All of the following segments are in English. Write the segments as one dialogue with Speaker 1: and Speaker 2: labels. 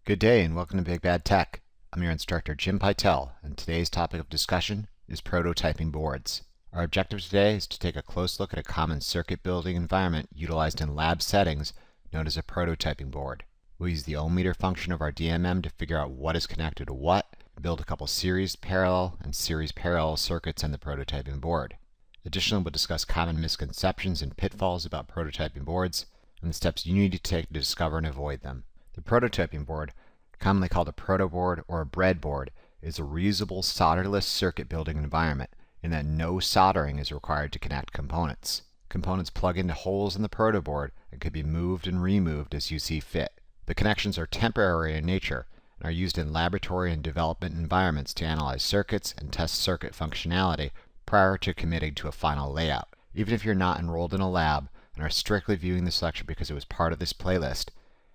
Speaker 1: Good day and welcome to Big Bad Tech. I'm your instructor Jim Pytel, and today's topic of discussion is prototyping boards. Our objective today is to take a close look at a common circuit building environment utilized in lab settings known as a prototyping board. We'll use the ohm meter function of our DMM to figure out what is connected to what, and build a couple series parallel and series parallel circuits on the prototyping board. Additionally, we'll discuss common misconceptions and pitfalls about prototyping boards and the steps you need to take to discover and avoid them. The prototyping board, commonly called a protoboard or a breadboard, is a reusable solderless circuit building environment in that no soldering is required to connect components. Components plug into holes in the protoboard and can be moved and removed as you see fit. The connections are temporary in nature and are used in laboratory and development environments to analyze circuits and test circuit functionality prior to committing to a final layout. Even if you're not enrolled in a lab and are strictly viewing this lecture because it was part of this playlist,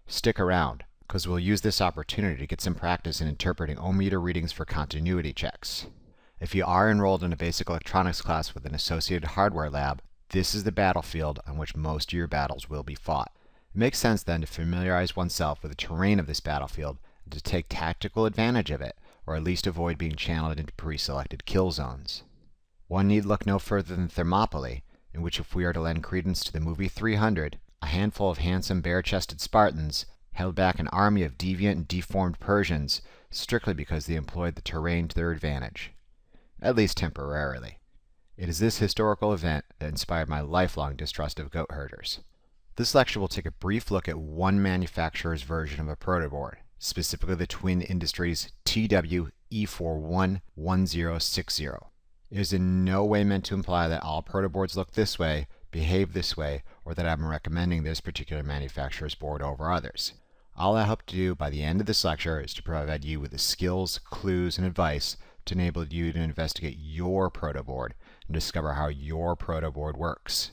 Speaker 1: stick around, because we'll use this opportunity to get some practice in interpreting ohm meter readings for continuity checks. If you are enrolled in a basic electronics class with an associated hardware lab, this is the battlefield on which most of your battles will be fought. It makes sense then to familiarize oneself with the terrain of this battlefield and to take tactical advantage of it, or at least avoid being channeled into pre-selected kill zones. One need look no further than Thermopylae, in which, if we are to lend credence to the movie 300, a handful of handsome bare-chested Spartans held back an army of deviant and deformed Persians strictly because they employed the terrain to their advantage, at least temporarily. It is this historical event that inspired my lifelong distrust of goat herders. This lecture will take a brief look at one manufacturer's version of a protoboard, specifically the Twin Industries TW-E411060. It is in no way meant to imply that all protoboards look this way, behave this way, or that I'm recommending this particular manufacturer's board over others. All I hope to do by the end of this lecture is to provide you with the skills, clues, and advice to enable you to investigate your protoboard and discover how your protoboard works.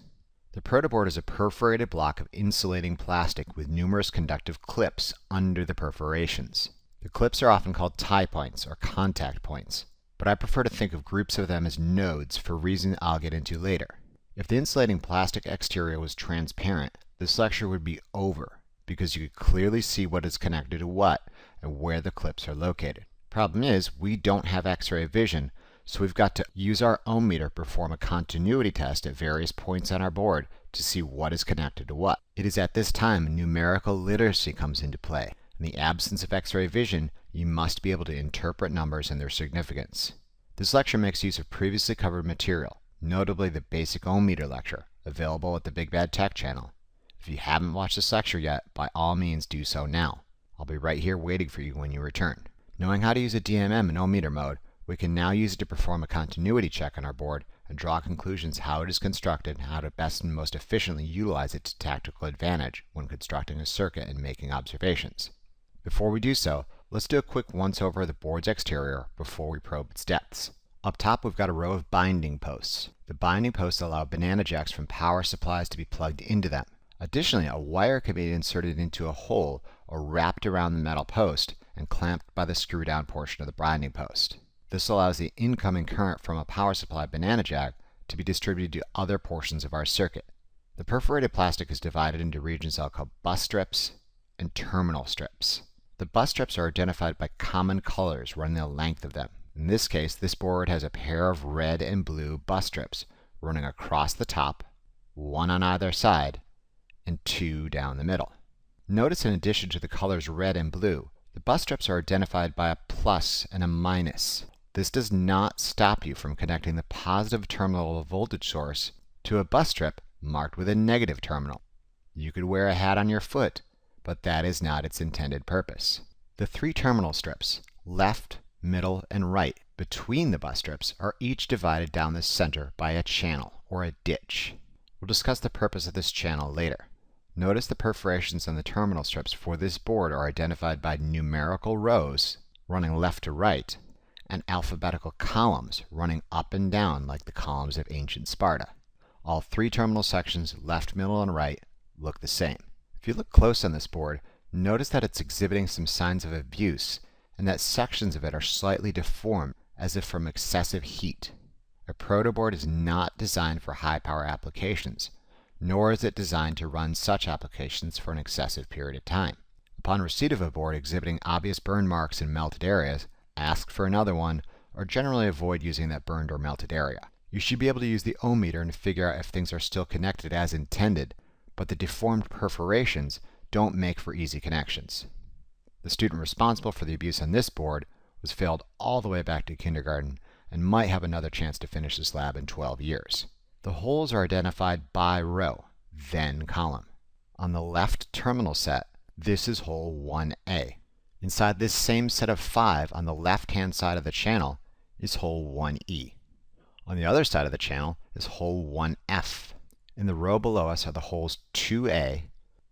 Speaker 1: The protoboard is a perforated block of insulating plastic with numerous conductive clips under the perforations. The clips are often called tie points or contact points, but I prefer to think of groups of them as nodes for reasons I'll get into later. If the insulating plastic exterior was transparent, this lecture would be over because you could clearly see what is connected to what and where the clips are located. Problem is, we don't have X-ray vision, so we've got to use our ohm meter to perform a continuity test at various points on our board to see what is connected to what. It is at this time numerical literacy comes into play. In the absence of X-ray vision, you must be able to interpret numbers and their significance. This lecture makes use of previously covered material, notably the basic ohm meter lecture, available at the Big Bad Tech channel. If you haven't watched this lecture yet, by all means do so now. I'll be right here waiting for you when you return. Knowing how to use a DMM in ohm meter mode, we can now use it to perform a continuity check on our board and draw conclusions how it is constructed and how to best and most efficiently utilize it to tactical advantage when constructing a circuit and making observations. Before we do so, let's do a quick once-over of the board's exterior before we probe its depths. Up top, we've got a row of binding posts. The binding posts allow banana jacks from power supplies to be plugged into them. Additionally, a wire can be inserted into a hole or wrapped around the metal post and clamped by the screw-down portion of the binding post. This allows the incoming current from a power supply banana jack to be distributed to other portions of our circuit. The perforated plastic is divided into regions I'll call bus strips and terminal strips. The bus strips are identified by common colors running the length of them. In this case, this board has a pair of red and blue bus strips running across the top, one on either side, and two down the middle. Notice in addition to the colors red and blue, the bus strips are identified by a plus and a minus. This does not stop you from connecting the positive terminal of a voltage source to a bus strip marked with a negative terminal. You could wear a hat on your foot, but that is not its intended purpose. The three terminal strips, left, middle, and right, between the bus strips are each divided down the center by a channel, or a ditch. We'll discuss the purpose of this channel later. Notice the perforations on the terminal strips for this board are identified by numerical rows running left to right, and alphabetical columns running up and down like the columns of ancient Sparta. All three terminal sections, left, middle, and right, look the same. If you look close on this board, notice that it's exhibiting some signs of abuse, and that sections of it are slightly deformed, as if from excessive heat. A protoboard is not designed for high power applications, nor is it designed to run such applications for an excessive period of time. Upon receipt of a board exhibiting obvious burn marks in melted areas, ask for another one, or generally avoid using that burned or melted area. You should be able to use the ohm meter and figure out if things are still connected as intended, but the deformed perforations don't make for easy connections. The student responsible for the abuse on this board was failed all the way back to kindergarten and might have another chance to finish this lab in 12 years. The holes are identified by row, then column. On the left terminal set, this is hole 1A. Inside this same set of 5 on the left-hand side of the channel is hole 1E. On the other side of the channel is hole 1F. In the row below us are the holes 2A,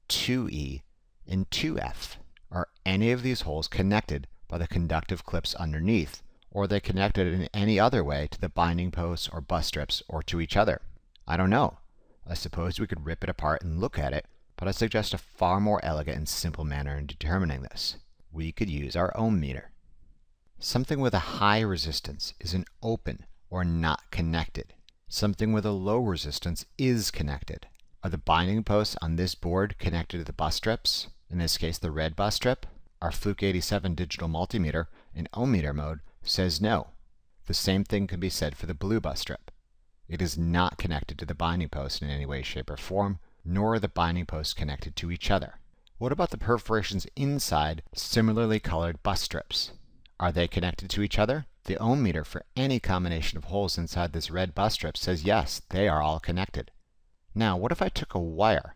Speaker 1: 2E, and 2F. Are any of these holes connected by the conductive clips underneath, or are they connected in any other way to the binding posts or bus strips or to each other? I don't know. I suppose we could rip it apart and look at it, but I suggest a far more elegant and simple manner in determining this. We could use our ohm meter. Something with a high resistance is an open or not connected. Something with a low resistance is connected. Are the binding posts on this board connected to the bus strips? In this case, the red bus strip? Our Fluke 87 digital multimeter in ohm meter mode says no. The same thing can be said for the blue bus strip. It is not connected to the binding post in any way, shape, or form, nor are the binding posts connected to each other. What about the perforations inside similarly colored bus strips? Are they connected to each other? The ohm meter for any combination of holes inside this red bus strip says yes, they are all connected. Now, what if I took a wire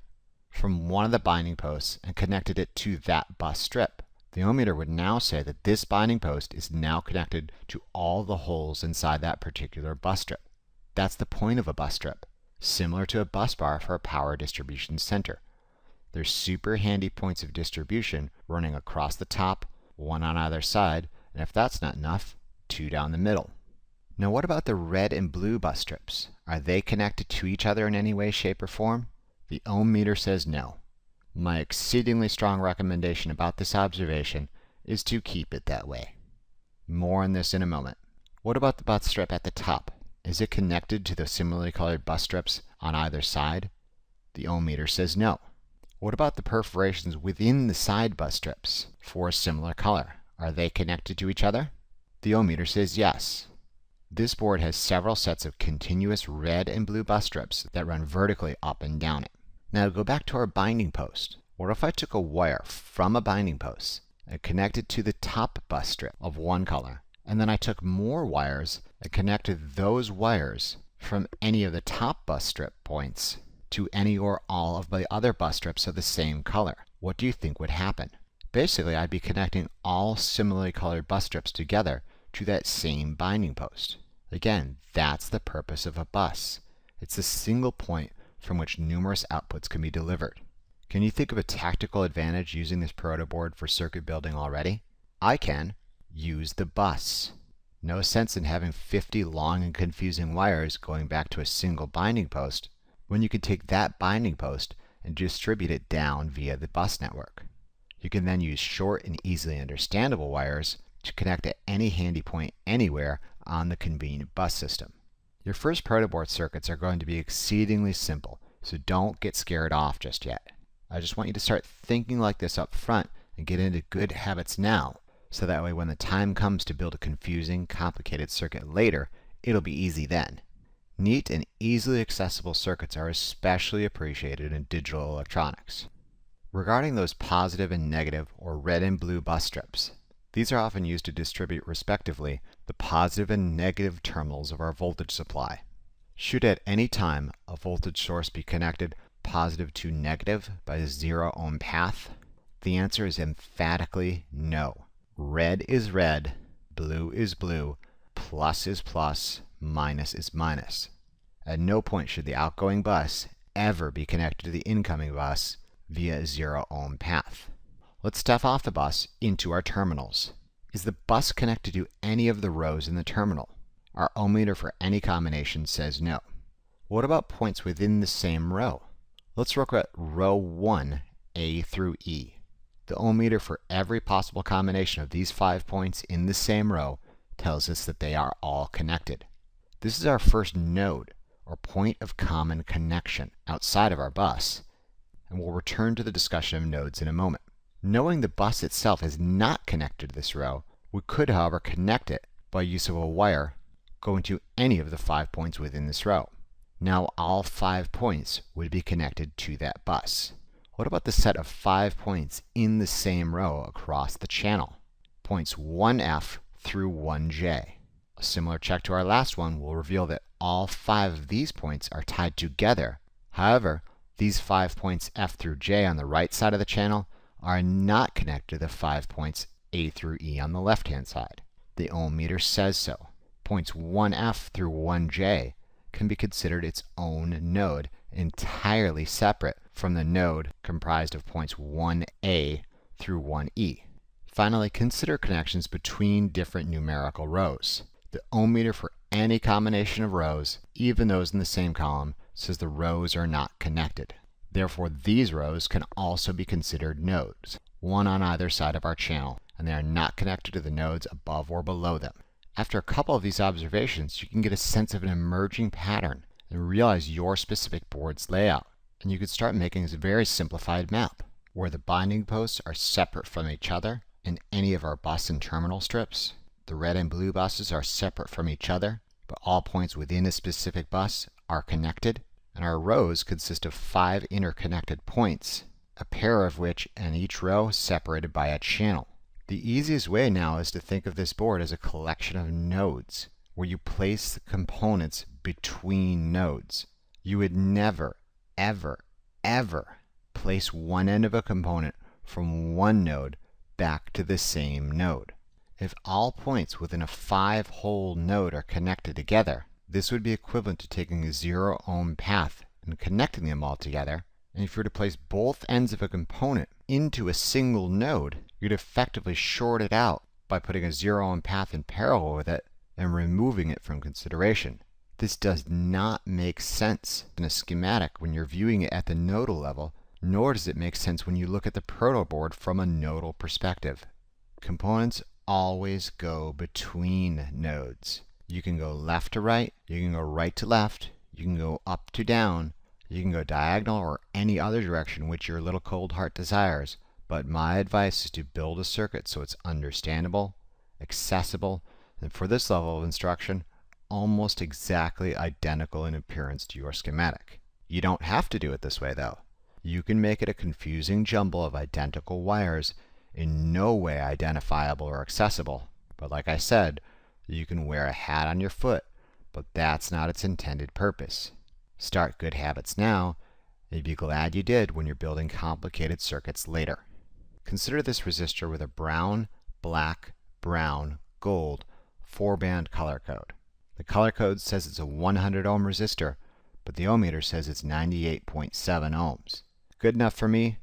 Speaker 1: from one of the binding posts and connected it to that bus strip? The ohm meter would now say that this binding post is now connected to all the holes inside that particular bus strip. That's the point of a bus strip, similar to a bus bar for a power distribution center. There's super handy points of distribution running across the top, one on either side, and if that's not enough, 2 down the middle. Now what about the red and blue bus strips? Are they connected to each other in any way, shape, or form? The ohm meter says no. My exceedingly strong recommendation about this observation is to keep it that way. More on this in a moment. What about the bus strip at the top? Is it connected to the similarly colored bus strips on either side? The ohm meter says no. What about the perforations within the side bus strips for a similar color? Are they connected to each other? The ohm meter says yes. This board has several sets of continuous red and blue bus strips that run vertically up and down it. Now go back to our binding post. What if I took a wire from a binding post and connected to the top bus strip of one color, and then I took more wires and connected those wires from any of the top bus strip points to any or all of the other bus strips of the same color? What do you think would happen? Basically, I'd be connecting all similarly colored bus strips together to that same binding post. Again, that's the purpose of a bus. It's a single point from which numerous outputs can be delivered. Can you think of a tactical advantage using this proto board for circuit building already? I can. Use the bus. No sense in having 50 long and confusing wires going back to a single binding post when you could take that binding post and distribute it down via the bus network. You can then use short and easily understandable wires to connect at any handy point anywhere on the convenient bus system. Your first protoboard circuits are going to be exceedingly simple, so don't get scared off just yet. I just want you to start thinking like this up front and get into good habits now, so that way when the time comes to build a confusing, complicated circuit later, it'll be easy then. Neat and easily accessible circuits are especially appreciated in digital electronics. Regarding those positive and negative or red and blue bus strips, these are often used to distribute respectively the positive and negative terminals of our voltage supply. Should at any time a voltage source be connected positive to negative by a 0 ohm path? The answer is emphatically no. Red is red, blue is blue, plus is plus, minus is minus. At no point should the outgoing bus ever be connected to the incoming bus via a 0 ohm path. Let's step off the bus into our terminals. Is the bus connected to any of the rows in the terminal? Our ohm meter for any combination says no. What about points within the same row? Let's look at row 1, A through E. The ohm meter for every possible combination of these 5 points in the same row tells us that they are all connected. This is our first node, or point of common connection, outside of our bus, and we'll return to the discussion of nodes in a moment. Knowing the bus itself is not connected to this row, we could, however, connect it by use of a wire going to any of the 5 points within this row. Now all 5 points would be connected to that bus. What about the set of 5 points in the same row across the channel? Points 1F through 1J. A similar check to our last one will reveal that all 5 of these points are tied together. However, these 5 points F through J on the right side of the channel are not connected to the 5 points A through E on the left-hand side. The ohm meter says so. Points 1F through 1J can be considered its own node, entirely separate from the node comprised of points 1A through 1E. Finally, consider connections between different numerical rows. The ohm meter for any combination of rows, even those in the same column, says the rows are not connected. Therefore, these rows can also be considered nodes, one on either side of our channel, and they are not connected to the nodes above or below them. After a couple of these observations, you can get a sense of an emerging pattern and realize your specific board's layout. And you can start making a very simplified map, where the binding posts are separate from each other in any of our bus and terminal strips. The red and blue buses are separate from each other, but all points within a specific bus are connected. And our rows consist of 5 interconnected points, a pair of which in each row separated by a channel. The easiest way now is to think of this board as a collection of nodes, where you place the components between nodes. You would never, ever, ever place one end of a component from one node back to the same node. If all points within a 5-hole node are connected together, this would be equivalent to taking a 0 ohm path and connecting them all together. And if you were to place both ends of a component into a single node, you'd effectively short it out by putting a 0 ohm path in parallel with it and removing it from consideration. This does not make sense in a schematic when you're viewing it at the nodal level, nor does it make sense when you look at the proto board from a nodal perspective. Components always go between nodes. You can go left to right, you can go right to left, you can go up to down, you can go diagonal or any other direction which your little cold heart desires. But my advice is to build a circuit so it's understandable, accessible, and for this level of instruction, almost exactly identical in appearance to your schematic. You don't have to do it this way though. You can make it a confusing jumble of identical wires, in no way identifiable or accessible. But like I said, you can wear a hat on your foot, but that's not its intended purpose. Start good habits now, and you'll be glad you did when you're building complicated circuits later. Consider this resistor with a brown, black, brown, gold 4-band color code. The color code says it's a 100 ohm resistor, but the ohm meter says it's 98.7 ohms. Good enough for me.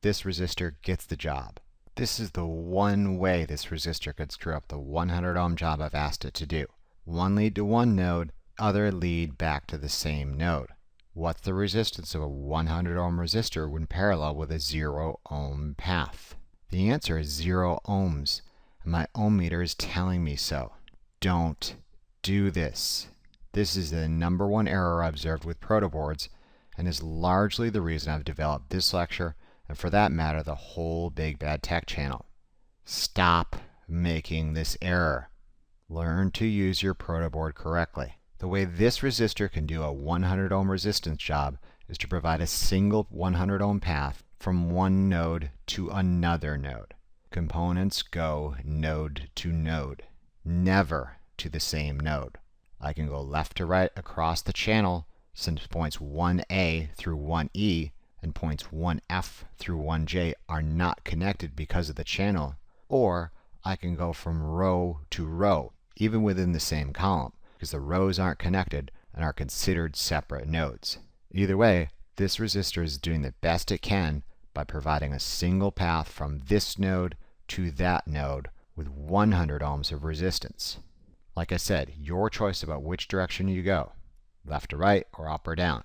Speaker 1: This resistor gets the job. This is the one way this resistor could screw up the 100 ohm job I've asked it to do. One lead to one node, other lead back to the same node. What's the resistance of a 100 ohm resistor when parallel with a 0 ohm path? The answer is 0 ohms, and my ohm meter is telling me so. Don't do this. This is the #1 error I observed with protoboards, and is largely the reason I've developed this lecture, and for that matter the whole Big Bad Tech channel. Stop making this error. Learn to use your protoboard correctly. The way this resistor can do a 100 ohm resistance job is to provide a single 100 ohm path from one node to another node. Components go node to node, never to the same node. I can go left to right across the channel since points 1A through 1E and points 1F through 1J are not connected because of the channel, or I can go from row to row, even within the same column, because the rows aren't connected and are considered separate nodes. Either way, this resistor is doing the best it can by providing a single path from this node to that node with 100 ohms of resistance. Like I said, your choice about which direction you go, left to right or up or down.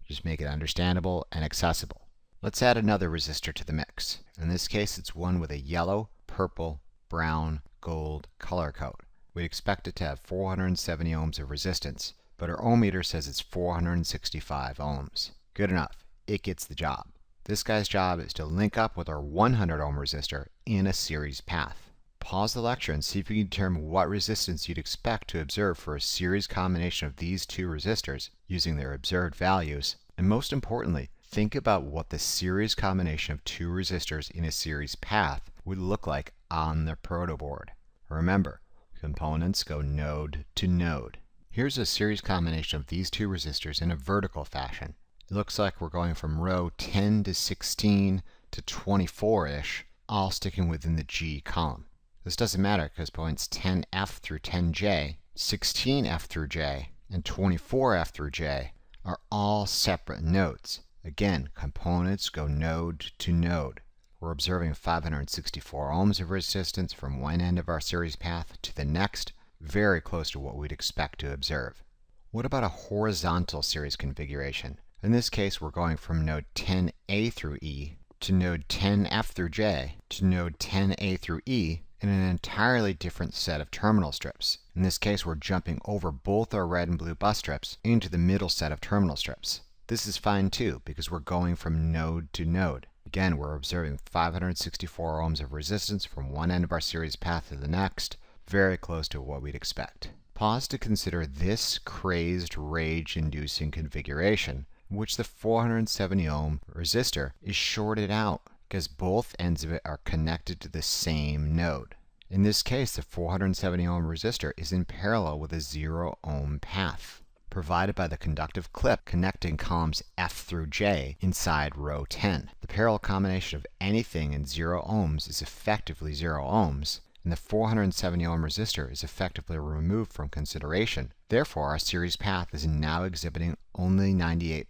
Speaker 1: Just make it understandable and accessible. Let's add another resistor to the mix. In this case, it's one with a yellow, purple, brown, gold color code. We expect it to have 470 ohms of resistance, but our ohm meter says it's 465 ohms. Good enough. It gets the job. This guy's job is to link up with our 100 ohm resistor in a series path. Pause the lecture and see if you can determine what resistance you'd expect to observe for a series combination of these two resistors using their observed values. And most importantly, think about what the series combination of two resistors in a series path would look like on the protoboard. Remember, components go node to node. Here's a series combination of these two resistors in a vertical fashion. It looks like we're going from row 10 to 16 to 24-ish, all sticking within the G column. This doesn't matter because points 10F through 10J, 16F through J, and 24F through J are all separate nodes. Again, components go node to node. We're observing 564 ohms of resistance from one end of our series path to the next, very close to what we'd expect to observe. What about a horizontal series configuration? In this case, we're going from node 10A through E to node 10F through J to node 10A through E in an entirely different set of terminal strips. In this case, we're jumping over both our red and blue bus strips into the middle set of terminal strips. This is fine too, because we're going from node to node. Again, we're observing 564 ohms of resistance from one end of our series path to the next, very close to what we'd expect. Pause to consider this crazed, rage-inducing configuration, in which the 470 ohm resistor is shorted out because both ends of it are connected to the same node. In this case, the 470 ohm resistor is in parallel with a 0 ohm path, provided by the conductive clip connecting columns F through J inside row 10. The parallel combination of anything in 0 ohms is effectively 0 ohms, and the 470 ohm resistor is effectively removed from consideration. Therefore, our series path is now exhibiting only 98.7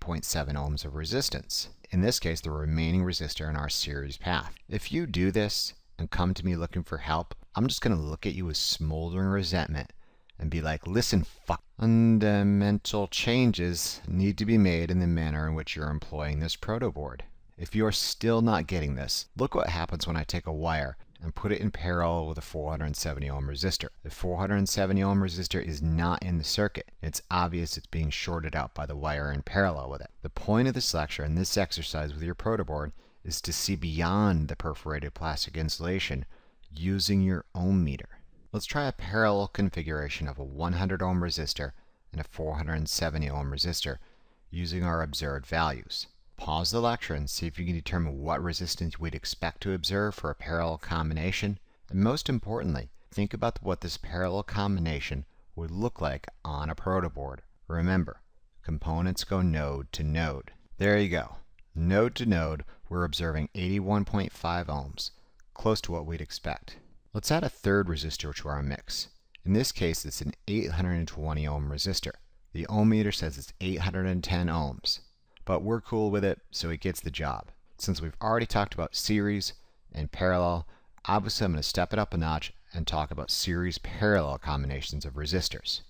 Speaker 1: ohms of resistance. In this case, the remaining resistor in our series path. If you do this and come to me looking for help, I'm just going to look at you with smoldering resentment and be like, listen, fuck. Fundamental changes need to be made in the manner in which you're employing this protoboard. If you are still not getting this, look what happens when I take a wire and put it in parallel with a 470 ohm resistor. The 470 ohm resistor is not in the circuit. It's obvious it's being shorted out by the wire in parallel with it. The point of this lecture and this exercise with your protoboard is to see beyond the perforated plastic insulation using your ohm meter. Let's try a parallel configuration of a 100 ohm resistor and a 470 ohm resistor using our observed values. Pause the lecture and see if you can determine what resistance we'd expect to observe for a parallel combination, and most importantly, think about what this parallel combination would look like on a protoboard. Remember, components go node to node. There you go. Node to node, we're observing 81.5 ohms, close to what we'd expect. Let's add a third resistor to our mix. In this case, it's an 820 ohm resistor. The ohm meter says it's 810 ohms. But we're cool with it, so it gets the job. Since we've already talked about series and parallel, obviously I'm going to step it up a notch and talk about series parallel combinations of resistors.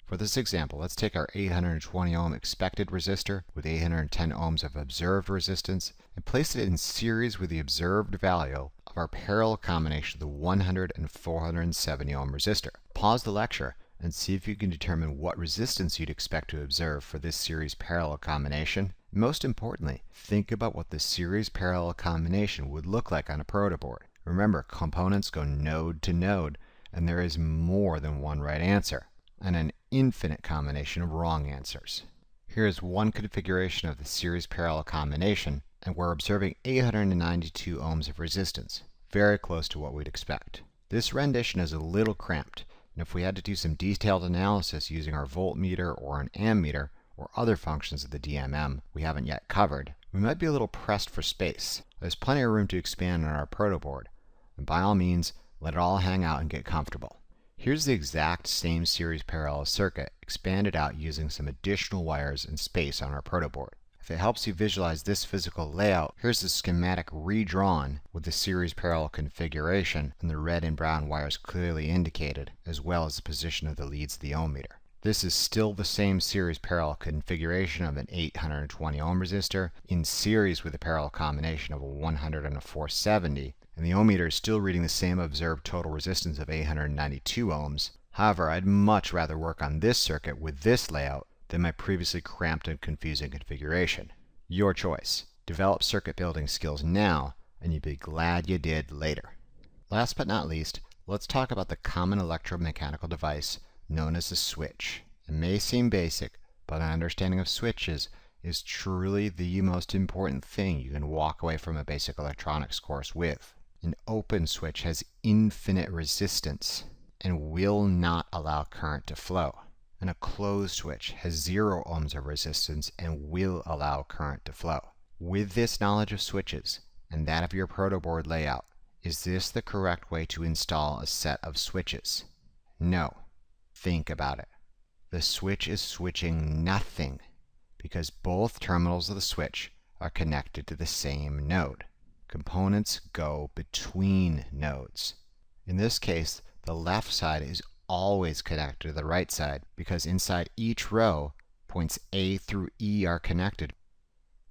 Speaker 1: For this example, let's take our 820 ohm expected resistor with 810 ohms of observed resistance and place it in series with the observed value of our parallel combination of the 100 and 470 ohm resistor. Pause the lecture and see if you can determine what resistance you'd expect to observe for this series parallel combination. Most importantly, think about what the series parallel combination would look like on a protoboard. Remember, components go node to node, and there is more than one right answer, and an infinite combination of wrong answers. Here is one configuration of the series parallel combination, and we're observing 892 ohms of resistance, very close to what we'd expect. This rendition is a little cramped, and if we had to do some detailed analysis using our voltmeter or an ammeter, or other functions of the DMM we haven't yet covered, we might be a little pressed for space. There's plenty of room to expand on our protoboard, and by all means, let it all hang out and get comfortable. Here's the exact same series parallel circuit expanded out using some additional wires and space on our protoboard. If it helps you visualize this physical layout, here's the schematic redrawn with the series parallel configuration and the red and brown wires clearly indicated, as well as the position of the leads of the ohm meter. This is still the same series parallel configuration of an 820 ohm resistor in series with a parallel combination of a 100 and a 470, and the ohm meter is still reading the same observed total resistance of 892 ohms. However, I'd much rather work on this circuit with this layout than my previously cramped and confusing configuration. Your choice. Develop circuit building skills now, and you'll be glad you did later. Last but not least, let's talk about the common electromechanical device known as a switch. It may seem basic, but an understanding of switches is truly the most important thing you can walk away from a basic electronics course with. An open switch has infinite resistance and will not allow current to flow. And a closed switch has 0 ohms of resistance and will allow current to flow. With this knowledge of switches and that of your proto board layout, is this the correct way to install a set of switches? No. Think about it. The switch is switching nothing because both terminals of the switch are connected to the same node. Components go between nodes. In this case, the left side is always connected to the right side because inside each row, points A through E are connected.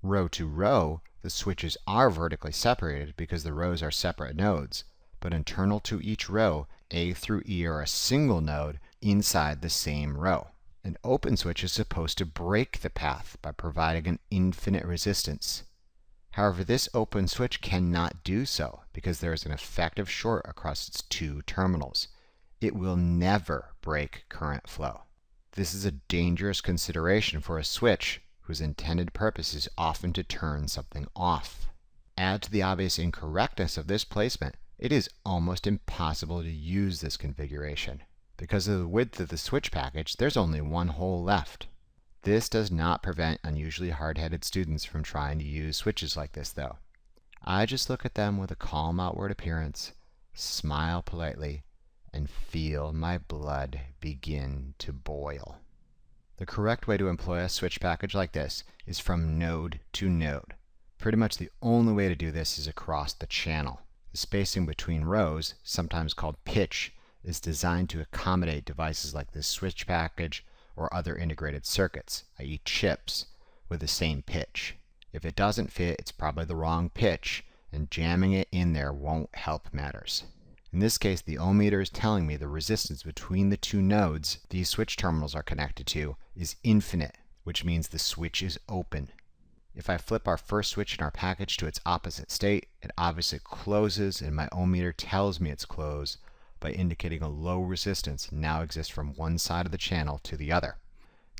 Speaker 1: Row to row, the switches are vertically separated because the rows are separate nodes, but internal to each row, A through E are a single node inside the same row. An open switch is supposed to break the path by providing an infinite resistance. However, this open switch cannot do so because there is an effective short across its 2 terminals. It will never break current flow. This is a dangerous consideration for a switch whose intended purpose is often to turn something off. Add to the obvious incorrectness of this placement, it is almost impossible to use this configuration. Because of the width of the switch package, there's only one hole left. This does not prevent unusually hard-headed students from trying to use switches like this, though. I just look at them with a calm outward appearance, smile politely, and feel my blood begin to boil. The correct way to employ a switch package like this is from node to node. Pretty much the only way to do this is across the channel. The spacing between rows, sometimes called pitch, is designed to accommodate devices like this switch package or other integrated circuits, i.e. chips, with the same pitch. If it doesn't fit, it's probably the wrong pitch, and jamming it in there won't help matters. In this case, the ohm meter is telling me the resistance between the 2 nodes these switch terminals are connected to is infinite, which means the switch is open. If I flip our first switch in our package to its opposite state, it obviously closes, and my ohm meter tells me it's closed by indicating a low resistance now exists from one side of the channel to the other.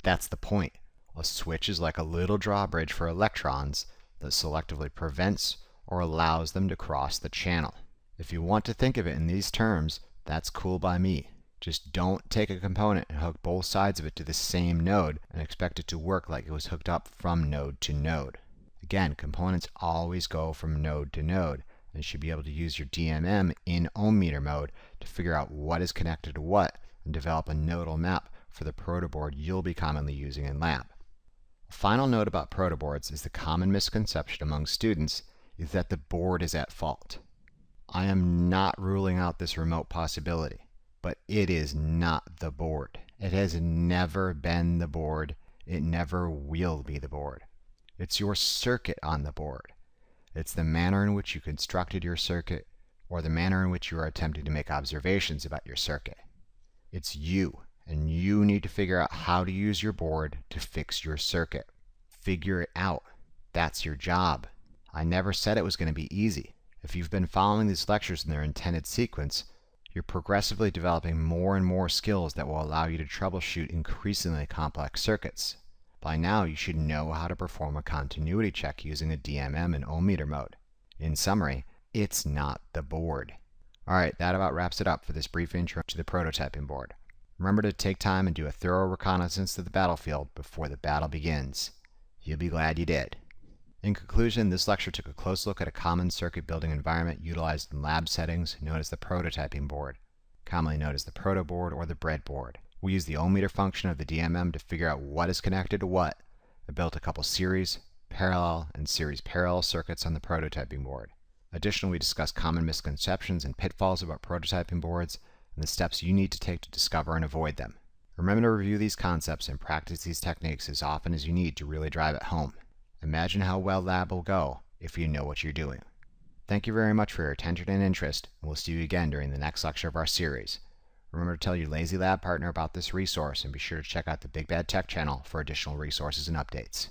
Speaker 1: That's the point. A switch is like a little drawbridge for electrons that selectively prevents or allows them to cross the channel. If you want to think of it in these terms, that's cool by me. Just don't take a component and hook both sides of it to the same node and expect it to work like it was hooked up from node to node. Again, components always go from node to node, and you should be able to use your DMM in ohm meter mode to figure out what is connected to what and develop a nodal map for the protoboard you'll be commonly using in lab. A final note about protoboards is the common misconception among students is that the board is at fault. I am not ruling out this remote possibility, but it is not the board. It has never been the board. It never will be the board. It's your circuit on the board. It's the manner in which you constructed your circuit or the manner in which you are attempting to make observations about your circuit. It's you, and you need to figure out how to use your board to fix your circuit. Figure it out. That's your job. I never said it was going to be easy. If you've been following these lectures in their intended sequence, you're progressively developing more and more skills that will allow you to troubleshoot increasingly complex circuits. By now, you should know how to perform a continuity check using a DMM in ohm meter mode. In summary, it's not the board. Alright, that about wraps it up for this brief intro to the prototyping board. Remember to take time and do a thorough reconnaissance of the battlefield before the battle begins. You'll be glad you did. In conclusion, this lecture took a close look at a common circuit building environment utilized in lab settings known as the prototyping board, commonly known as the protoboard or the breadboard. We used the ohm meter function of the DMM to figure out what is connected to what, and built a couple series, parallel, and series parallel circuits on the prototyping board. Additionally, we discussed common misconceptions and pitfalls about prototyping boards and the steps you need to take to discover and avoid them. Remember to review these concepts and practice these techniques as often as you need to really drive it home. Imagine how well lab will go if you know what you're doing. Thank you very much for your attention and interest, and we'll see you again during the next lecture of our series. Remember to tell your Lazy Lab partner about this resource, and be sure to check out the Big Bad Tech channel for additional resources and updates.